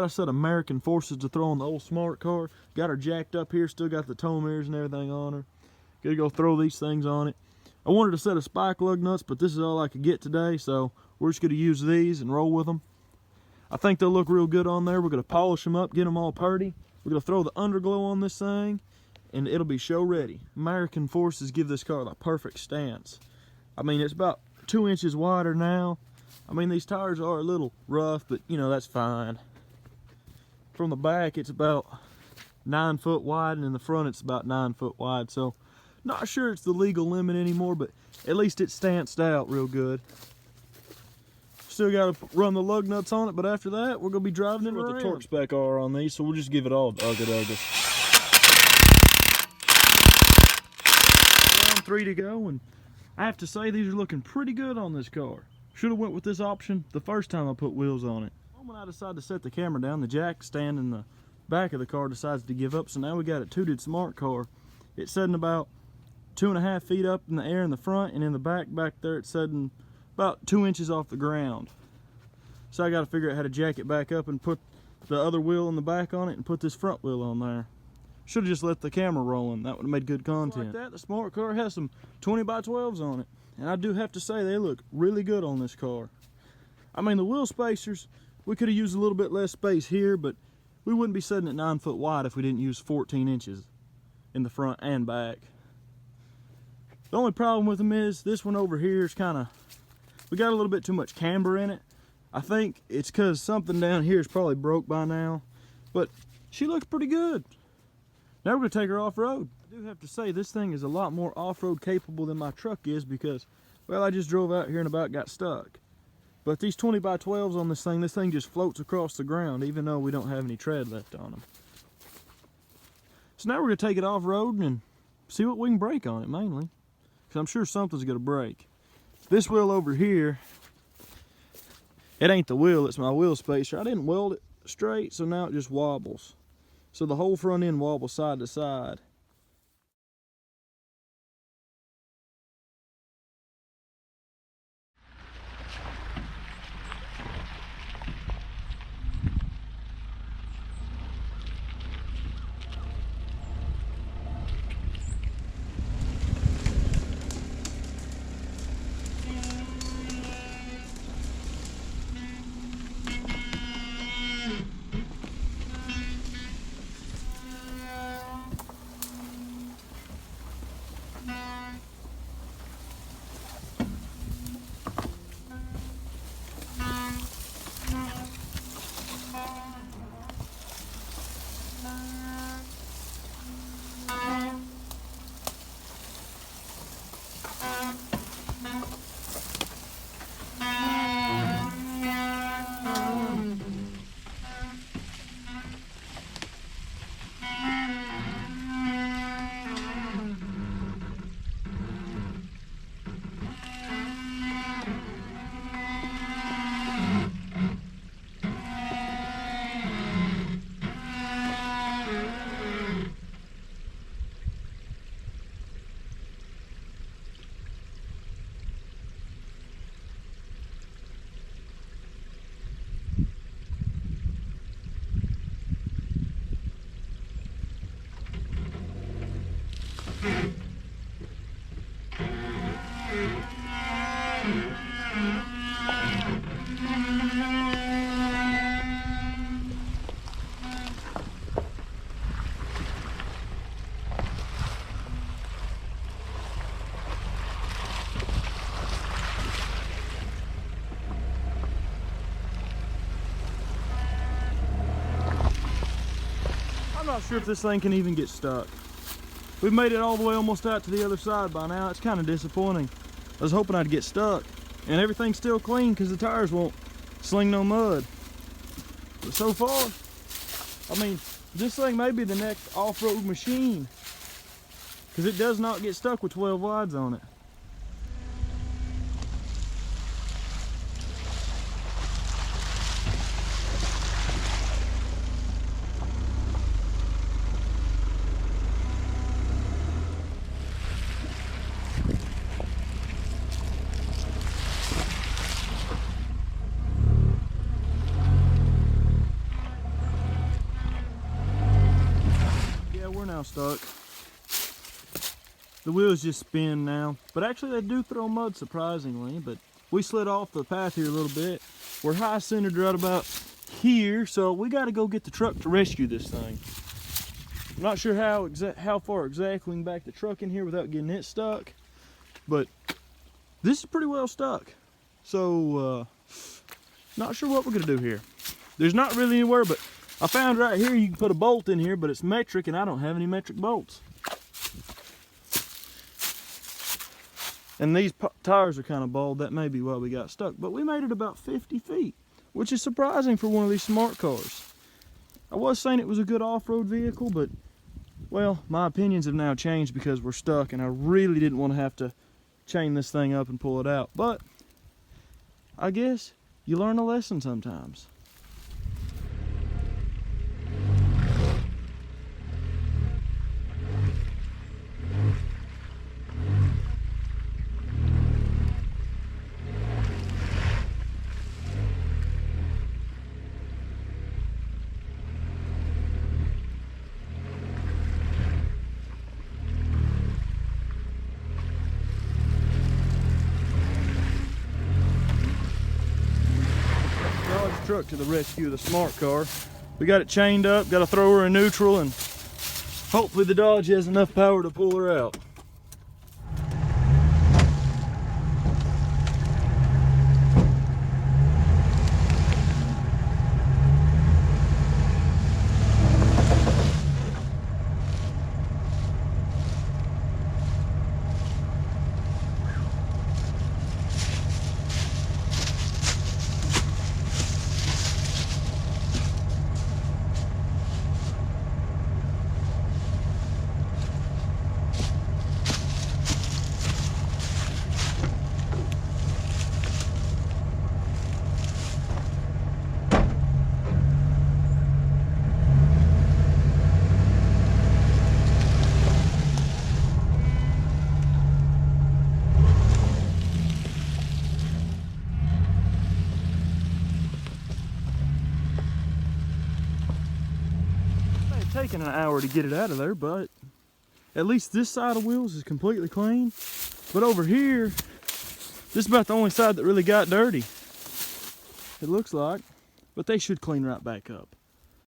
Got a set of American Forces to throw on the old smart car. Got her jacked up here, still got the tow mirrors and everything on her. Gotta go throw these things on it. I wanted a set of spike lug nuts, but this is all I could get today, so we're just gonna use these and roll with them. I think they'll look real good on there. We're gonna polish them up, get them all purty. We're gonna throw the underglow on this thing, and it'll be show ready. American Forces give this car the perfect stance. I mean, it's about 2 inches wider now. I mean, these tires are a little rough, but you know, that's fine. From the back, it's about 9 foot wide, and in the front, it's about 9 foot wide. So, not sure it's the legal limit anymore, but at least it's stanced out real good. Still got to run the lug nuts on it, but after that, we're going to be driving it around. What the torque spec are on these, so we'll just give it all ugga-duggas. Round 3 to go, and I have to say these are looking pretty good on this car. Should have went with this option the first time I put wheels on it. When I decided to set the camera down, the jack stand in the back of the car decides to give up, so now we got a tooted smart car. It's sitting about 2.5 feet up in the air in the front, and in the back there it's sitting about 2 inches off the ground. So I got to figure out how to jack it back up and put the other wheel in the back on it and put this front wheel on there. Should have just let the camera rolling. That would have made good content. Like that, the smart car has some 20x12s on it, and I do have to say they look really good on this car. I mean, the wheel spacers, we could have used a little bit less space here, but we wouldn't be sitting at 9 foot wide if we didn't use 14 inches in the front and back. The only problem with them is this one over here is kind of, we got a little bit too much camber in it. I think it's because something down here is probably broke by now, but she looks pretty good. Now we're going to take her off-road. I do have to say this thing is a lot more off-road capable than my truck is because, well, I just drove out here and about got stuck. But these 20x12s on this thing just floats across the ground even though we don't have any tread left on them. So now we're going to take it off-road and see what we can break on it mainly. Because I'm sure something's going to break. This wheel over here, it ain't the wheel, it's my wheel spacer. I didn't weld it straight, so now it just wobbles. So the whole front end wobbles side to side. I'm not sure if this thing can even get stuck. We've made it all the way almost out to the other side by now. It's kind of disappointing. I was hoping I'd get stuck. And everything's still clean because the tires won't sling no mud. But so far, I mean, this thing may be the next off-road machine because it does not get stuck with 12 wides on it. now stuck. The wheels just spin now, but actually they do throw mud surprisingly, but we slid off the path here a little bit. We're high centered right about here, so we got to go get the truck to rescue this thing. I'm not sure how far exactly we can back the truck in here without getting it stuck, but this is pretty well stuck. So, not sure what we're gonna do here. There's not really anywhere, but I found right here you can put a bolt in here, but it's metric and I don't have any metric bolts. And these tires are kind of bald. That may be why we got stuck. But we made it about 50 feet, which is surprising for one of these smart cars. I was saying it was a good off-road vehicle, but, well, my opinions have now changed because we're stuck, and I really didn't want to have to chain this thing up and pull it out. But I guess you learn a lesson sometimes. Truck to the rescue of the smart car. We got it chained up, got to throw her in neutral, and hopefully the Dodge has enough power to pull her out. Taking an hour to get it out of there, but at least this side of wheels is completely clean. But over here, this is about the only side that really got dirty, it looks like, but they should clean right back up.